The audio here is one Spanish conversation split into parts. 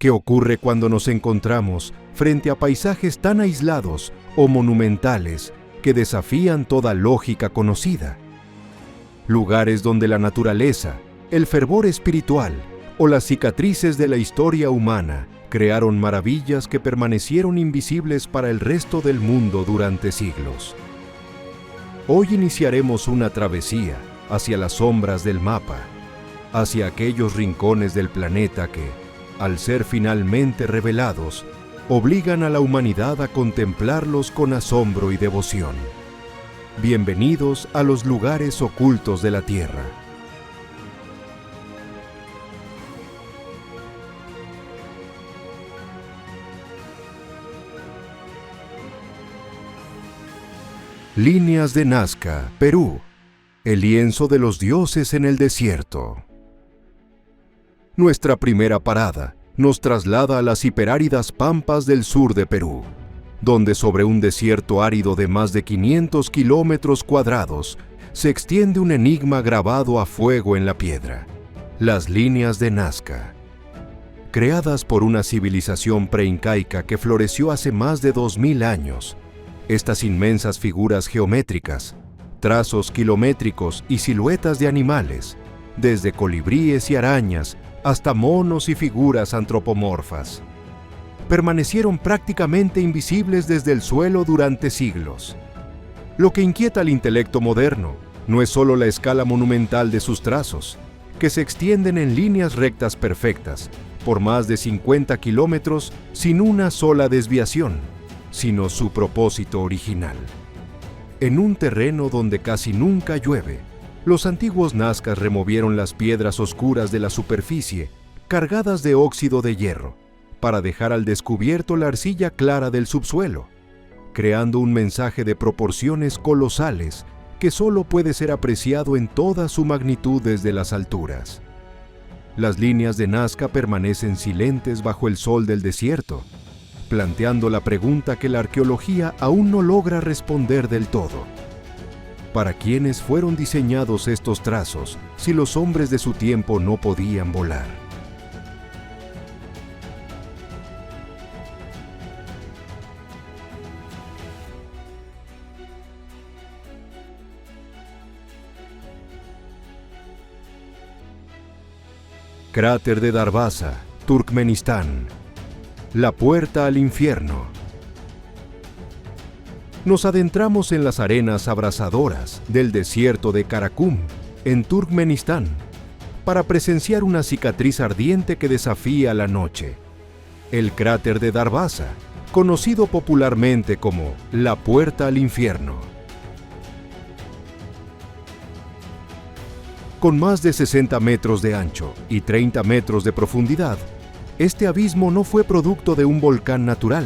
¿Qué ocurre cuando nos encontramos frente a paisajes tan aislados o monumentales que desafían toda lógica conocida? Lugares donde la naturaleza, el fervor espiritual o las cicatrices de la historia humana crearon maravillas que permanecieron invisibles para el resto del mundo durante siglos. Hoy iniciaremos una travesía hacia las sombras del mapa, hacia aquellos rincones del planeta que, al ser finalmente revelados, obligan a la humanidad a contemplarlos con asombro y devoción. Bienvenidos a los lugares ocultos de la Tierra. Líneas de Nazca, Perú. El lienzo de los dioses en el desierto. Nuestra primera parada nos traslada a las hiperáridas pampas del sur de Perú, donde sobre un desierto árido de más de 500 kilómetros cuadrados se extiende un enigma grabado a fuego en la piedra: las líneas de Nazca. Creadas por una civilización preincaica que floreció hace más de 2000 años, estas inmensas figuras geométricas, trazos kilométricos y siluetas de animales, desde colibríes y arañas hasta monos y figuras antropomorfas, permanecieron prácticamente invisibles desde el suelo durante siglos. Lo que inquieta al intelecto moderno no es solo la escala monumental de sus trazos, que se extienden en líneas rectas perfectas por más de 50 kilómetros sin una sola desviación, sino su propósito original. En un terreno donde casi nunca llueve, los antiguos nazcas removieron las piedras oscuras de la superficie, cargadas de óxido de hierro, para dejar al descubierto la arcilla clara del subsuelo, creando un mensaje de proporciones colosales que solo puede ser apreciado en toda su magnitud desde las alturas. Las líneas de Nazca permanecen silentes bajo el sol del desierto, planteando la pregunta que la arqueología aún no logra responder del todo. ¿Para quiénes fueron diseñados estos trazos si los hombres de su tiempo no podían volar? Cráter de Darvaza, Turkmenistán. La puerta al infierno. Nos adentramos en las arenas abrasadoras del desierto de Karakum, en Turkmenistán, para presenciar una cicatriz ardiente que desafía la noche: el cráter de Darvaza, conocido popularmente como la puerta al infierno. Con más de 60 metros de ancho y 30 metros de profundidad, este abismo no fue producto de un volcán natural,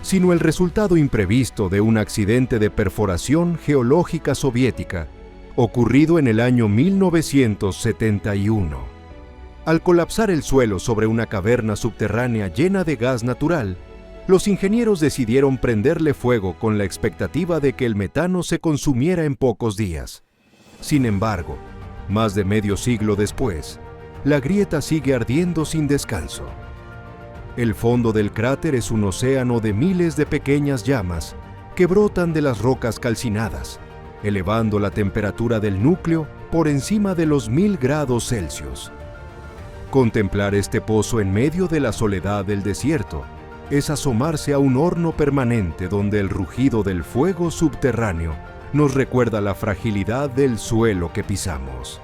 sino el resultado imprevisto de un accidente de perforación geológica soviética ocurrido en el año 1971. Al colapsar el suelo sobre una caverna subterránea llena de gas natural, los ingenieros decidieron prenderle fuego con la expectativa de que el metano se consumiera en pocos días. Sin embargo, más de medio siglo después, la grieta sigue ardiendo sin descanso. El fondo del cráter es un océano de miles de pequeñas llamas que brotan de las rocas calcinadas, elevando la temperatura del núcleo por encima de los 1000 grados Celsius. Contemplar este pozo en medio de la soledad del desierto es asomarse a un horno permanente donde el rugido del fuego subterráneo nos recuerda la fragilidad del suelo que pisamos.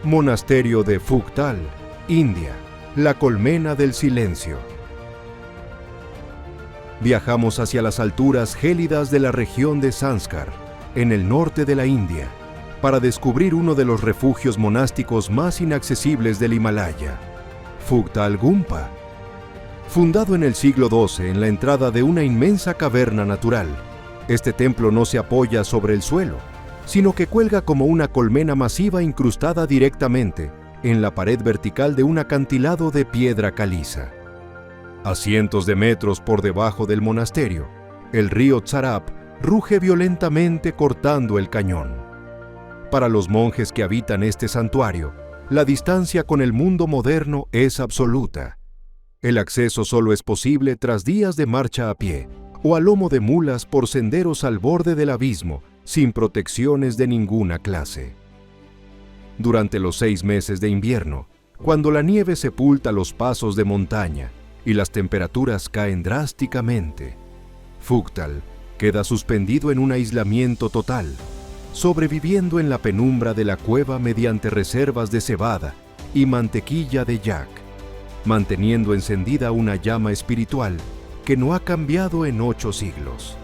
Monasterio de Phugtal, India, la colmena del silencio. Viajamos hacia las alturas gélidas de la región de Sanskar, en el norte de la India, para descubrir uno de los refugios monásticos más inaccesibles del Himalaya, Phugtal Gumpa. Fundado en el siglo XII en la entrada de una inmensa caverna natural, este templo no se apoya sobre el suelo, sino que cuelga como una colmena masiva incrustada directamente en la pared vertical de un acantilado de piedra caliza. A cientos de metros por debajo del monasterio, el río Tzarap ruge violentamente cortando el cañón. Para los monjes que habitan este santuario, la distancia con el mundo moderno es absoluta. El acceso solo es posible tras días de marcha a pie o a lomo de mulas por senderos al borde del abismo, sin protecciones de ninguna clase. Durante los 6 meses de invierno, cuando la nieve sepulta los pasos de montaña y las temperaturas caen drásticamente, Fugtal queda suspendido en un aislamiento total, sobreviviendo en la penumbra de la cueva mediante reservas de cebada y mantequilla de yak, manteniendo encendida una llama espiritual que no ha cambiado en 8 siglos.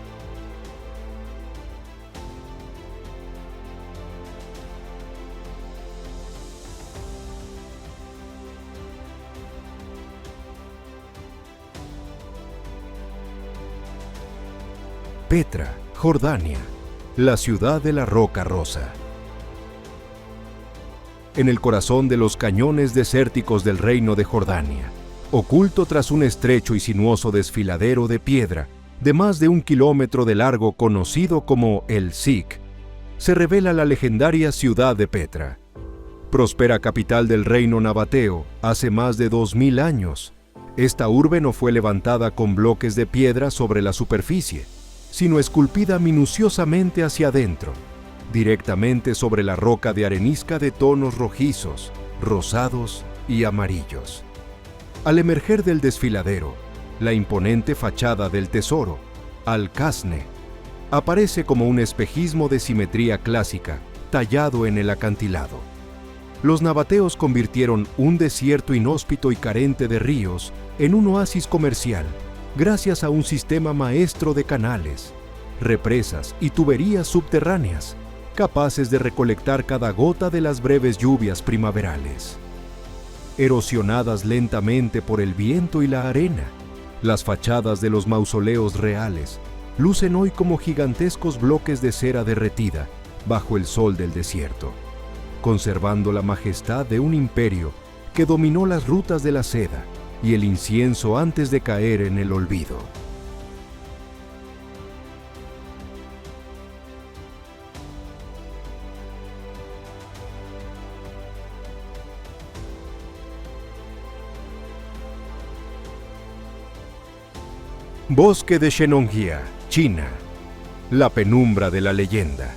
Petra, Jordania, la ciudad de la roca rosa. En el corazón de los cañones desérticos del reino de Jordania, oculto tras un estrecho y sinuoso desfiladero de piedra de más de 1 kilómetro de largo conocido como el Sik, se revela la legendaria ciudad de Petra. Próspera capital del reino nabateo hace más de 2000 años, esta urbe no fue levantada con bloques de piedra sobre la superficie, sino esculpida minuciosamente hacia adentro, directamente sobre la roca de arenisca de tonos rojizos, rosados y amarillos. Al emerger del desfiladero, la imponente fachada del tesoro, Al-Kasne, aparece como un espejismo de simetría clásica tallado en el acantilado. Los nabateos convirtieron un desierto inhóspito y carente de ríos en un oasis comercial, gracias a un sistema maestro de canales, represas y tuberías subterráneas, capaces de recolectar cada gota de las breves lluvias primaverales. Erosionadas lentamente por el viento y la arena, las fachadas de los mausoleos reales lucen hoy como gigantescos bloques de cera derretida bajo el sol del desierto, conservando la majestad de un imperio que dominó las rutas de la seda y el incienso antes de caer en el olvido. Bosque de Shennongjia, China. La penumbra de la leyenda.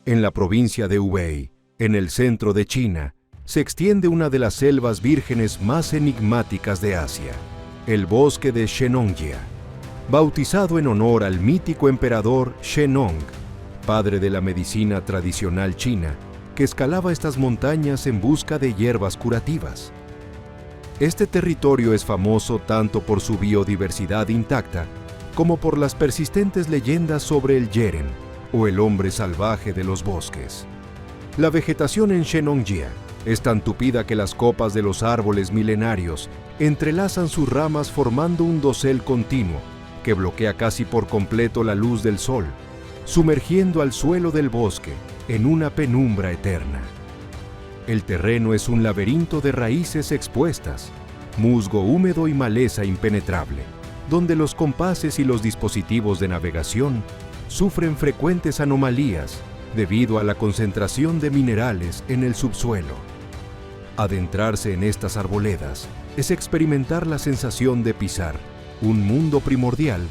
En la provincia de Hubei, en el centro de China, se extiende una de las selvas vírgenes más enigmáticas de Asia, el bosque de Shennongjia, bautizado en honor al mítico emperador Shennong, padre de la medicina tradicional china, que escalaba estas montañas en busca de hierbas curativas. Este territorio es famoso tanto por su biodiversidad intacta como por las persistentes leyendas sobre el Yeren, o el hombre salvaje de los bosques. La vegetación en Shennongjia es tan tupida que las copas de los árboles milenarios entrelazan sus ramas formando un dosel continuo que bloquea casi por completo la luz del sol, sumergiendo al suelo del bosque en una penumbra eterna. El terreno es un laberinto de raíces expuestas, musgo húmedo y maleza impenetrable, donde los compases y los dispositivos de navegación sufren frecuentes anomalías debido a la concentración de minerales en el subsuelo. Adentrarse en estas arboledas es experimentar la sensación de pisar un mundo primordial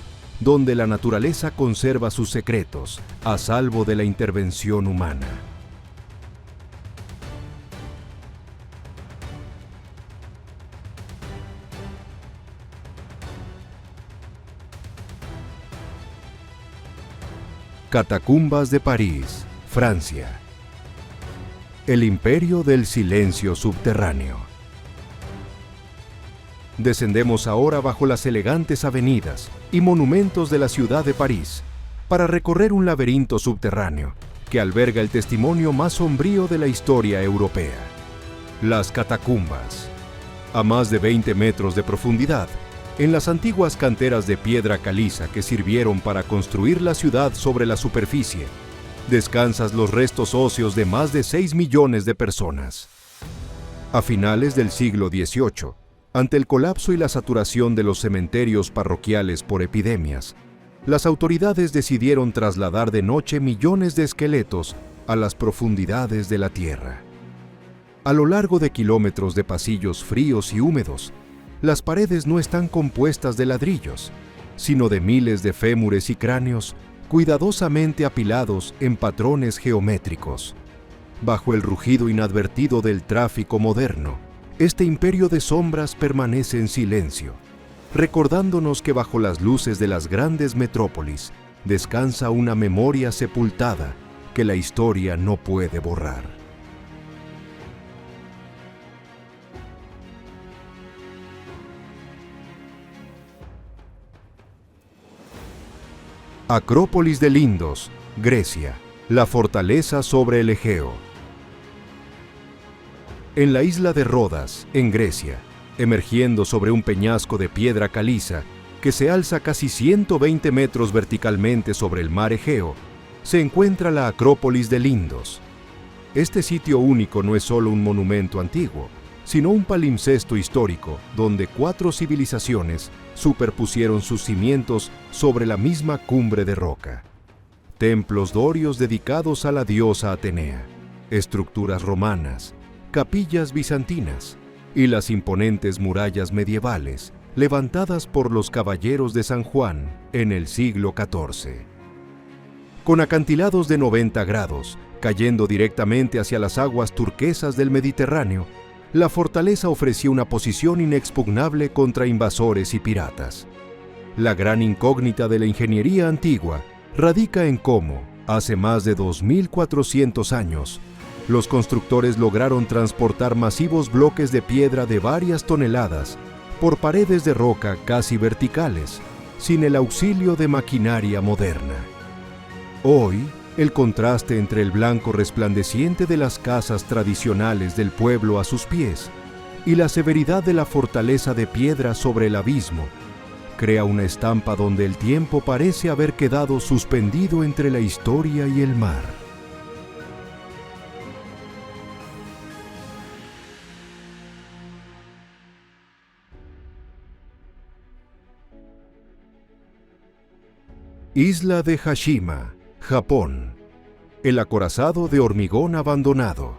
donde la naturaleza conserva sus secretos a salvo de la intervención humana. Catacumbas de París, Francia. El imperio del silencio subterráneo. Descendemos ahora bajo las elegantes avenidas y monumentos de la ciudad de París para recorrer un laberinto subterráneo que alberga el testimonio más sombrío de la historia europea. Las catacumbas. A más de 20 metros de profundidad, en las antiguas canteras de piedra caliza que sirvieron para construir la ciudad sobre la superficie, descansan los restos óseos de más de 6 millones de personas. A finales del siglo XVIII, ante el colapso y la saturación de los cementerios parroquiales por epidemias, las autoridades decidieron trasladar de noche millones de esqueletos a las profundidades de la tierra. A lo largo de kilómetros de pasillos fríos y húmedos, las paredes no están compuestas de ladrillos, sino de miles de fémures y cráneos cuidadosamente apilados en patrones geométricos. Bajo el rugido inadvertido del tráfico moderno, este imperio de sombras permanece en silencio, recordándonos que bajo las luces de las grandes metrópolis descansa una memoria sepultada que la historia no puede borrar. Acrópolis de Lindos, Grecia, la fortaleza sobre el Egeo. En la isla de Rodas, en Grecia, emergiendo sobre un peñasco de piedra caliza que se alza casi 120 metros verticalmente sobre el mar Egeo, se encuentra la Acrópolis de Lindos. Este sitio único no es solo un monumento antiguo, sino un palimpsesto histórico donde 4 civilizaciones superpusieron sus cimientos sobre la misma cumbre de roca. Templos dorios dedicados a la diosa Atenea, estructuras romanas, capillas bizantinas y las imponentes murallas medievales levantadas por los caballeros de San Juan en el siglo XIV. Con acantilados de 90 grados, cayendo directamente hacia las aguas turquesas del Mediterráneo, la fortaleza ofrecía una posición inexpugnable contra invasores y piratas. La gran incógnita de la ingeniería antigua radica en cómo, hace más de 2400 años, los constructores lograron transportar masivos bloques de piedra de varias toneladas por paredes de roca casi verticales, sin el auxilio de maquinaria moderna. Hoy, el contraste entre el blanco resplandeciente de las casas tradicionales del pueblo a sus pies y la severidad de la fortaleza de piedra sobre el abismo crea una estampa donde el tiempo parece haber quedado suspendido entre la historia y el mar. Isla de Hashima, Japón. El acorazado de hormigón abandonado.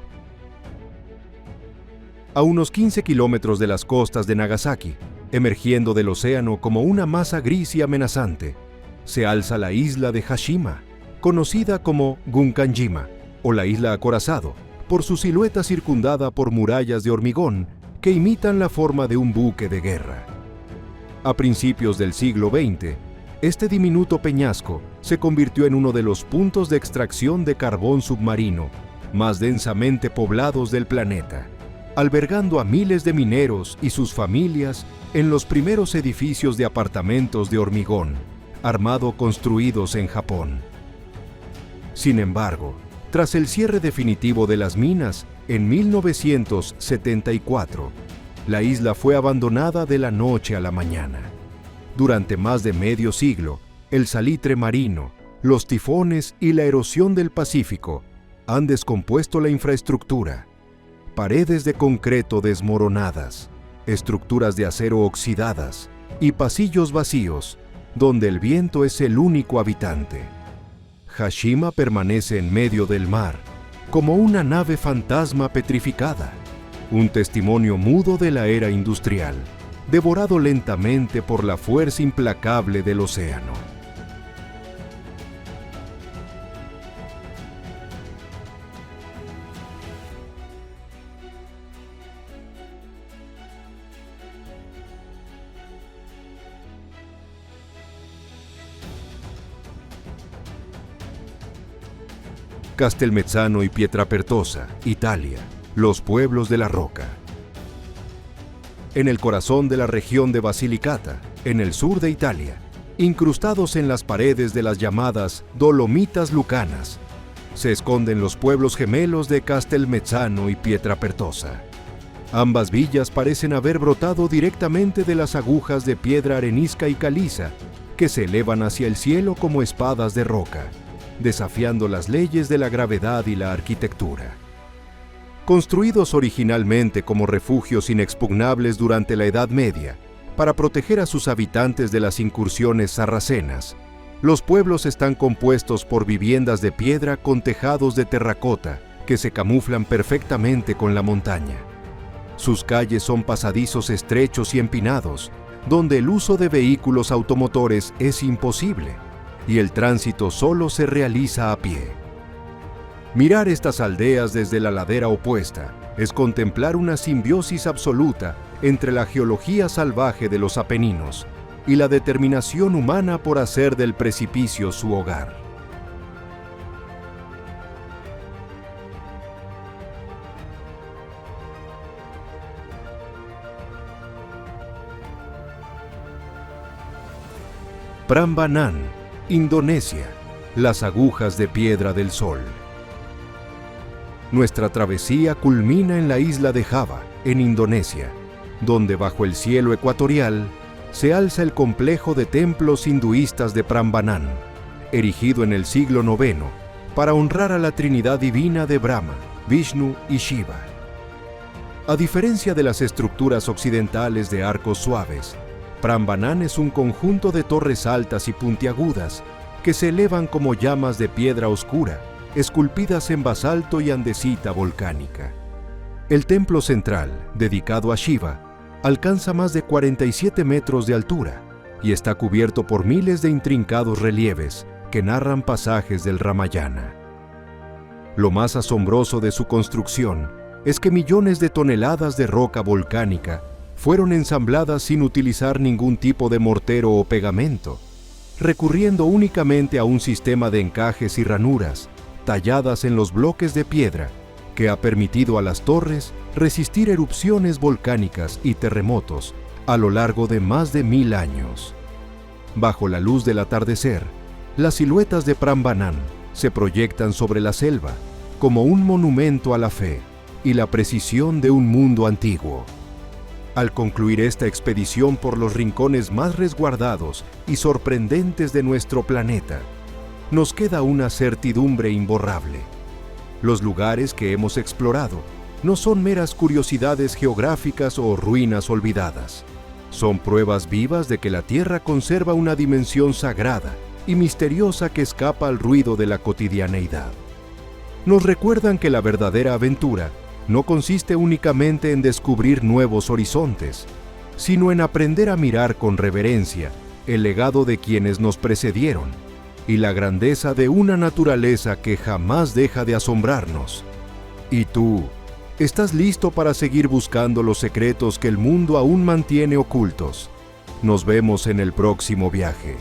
A unos 15 kilómetros de las costas de Nagasaki, emergiendo del océano como una masa gris y amenazante, se alza la isla de Hashima, conocida como Gunkanjima, o la isla acorazado, por su silueta circundada por murallas de hormigón que imitan la forma de un buque de guerra. A principios del siglo XX, este diminuto peñasco se convirtió en uno de los puntos de extracción de carbón submarino más densamente poblados del planeta, albergando a miles de mineros y sus familias en los primeros edificios de apartamentos de hormigón armado construidos en Japón. Sin embargo, tras el cierre definitivo de las minas en 1974, la isla fue abandonada de la noche a la mañana. Durante más de medio siglo, el salitre marino, los tifones y la erosión del Pacífico han descompuesto la infraestructura. Paredes de concreto desmoronadas, estructuras de acero oxidadas y pasillos vacíos, donde el viento es el único habitante. Hashima permanece en medio del mar, como una nave fantasma petrificada, un testimonio mudo de la era industrial, devorado lentamente por la fuerza implacable del océano. Castelmezzano y Pietrapertosa, Italia, los pueblos de la roca. En el corazón de la región de Basilicata, en el sur de Italia, incrustados en las paredes de las llamadas Dolomitas Lucanas, se esconden los pueblos gemelos de Castelmezzano y Pietrapertosa. Ambas villas parecen haber brotado directamente de las agujas de piedra arenisca y caliza que se elevan hacia el cielo como espadas de roca, desafiando las leyes de la gravedad y la arquitectura. Construidos originalmente como refugios inexpugnables durante la Edad Media, para proteger a sus habitantes de las incursiones sarracenas, los pueblos están compuestos por viviendas de piedra con tejados de terracota que se camuflan perfectamente con la montaña. Sus calles son pasadizos estrechos y empinados, donde el uso de vehículos automotores es imposible, y el tránsito solo se realiza a pie. Mirar estas aldeas desde la ladera opuesta es contemplar una simbiosis absoluta entre la geología salvaje de los Apeninos y la determinación humana por hacer del precipicio su hogar. Prambanan, Indonesia, las agujas de piedra del sol. Nuestra travesía culmina en la isla de Java, en Indonesia, donde bajo el cielo ecuatorial se alza el complejo de templos hinduistas de Prambanan, erigido en el siglo IX para honrar a la Trinidad Divina de Brahma, Vishnu y Shiva. A diferencia de las estructuras occidentales de arcos suaves, Prambanan es un conjunto de torres altas y puntiagudas que se elevan como llamas de piedra oscura, esculpidas en basalto y andesita volcánica. El templo central, dedicado a Shiva, alcanza más de 47 metros de altura y está cubierto por miles de intrincados relieves que narran pasajes del Ramayana. Lo más asombroso de su construcción es que millones de toneladas de roca volcánica fueron ensambladas sin utilizar ningún tipo de mortero o pegamento, recurriendo únicamente a un sistema de encajes y ranuras talladas en los bloques de piedra que ha permitido a las torres resistir erupciones volcánicas y terremotos a lo largo de más de 1000 años. Bajo la luz del atardecer, las siluetas de Prambanan se proyectan sobre la selva como un monumento a la fe y la precisión de un mundo antiguo. Al concluir esta expedición por los rincones más resguardados y sorprendentes de nuestro planeta, nos queda una certidumbre imborrable. Los lugares que hemos explorado no son meras curiosidades geográficas o ruinas olvidadas. Son pruebas vivas de que la Tierra conserva una dimensión sagrada y misteriosa que escapa al ruido de la cotidianeidad. Nos recuerdan que la verdadera aventura no consiste únicamente en descubrir nuevos horizontes, sino en aprender a mirar con reverencia el legado de quienes nos precedieron y la grandeza de una naturaleza que jamás deja de asombrarnos. ¿Y tú, estás listo para seguir buscando los secretos que el mundo aún mantiene ocultos? Nos vemos en el próximo viaje.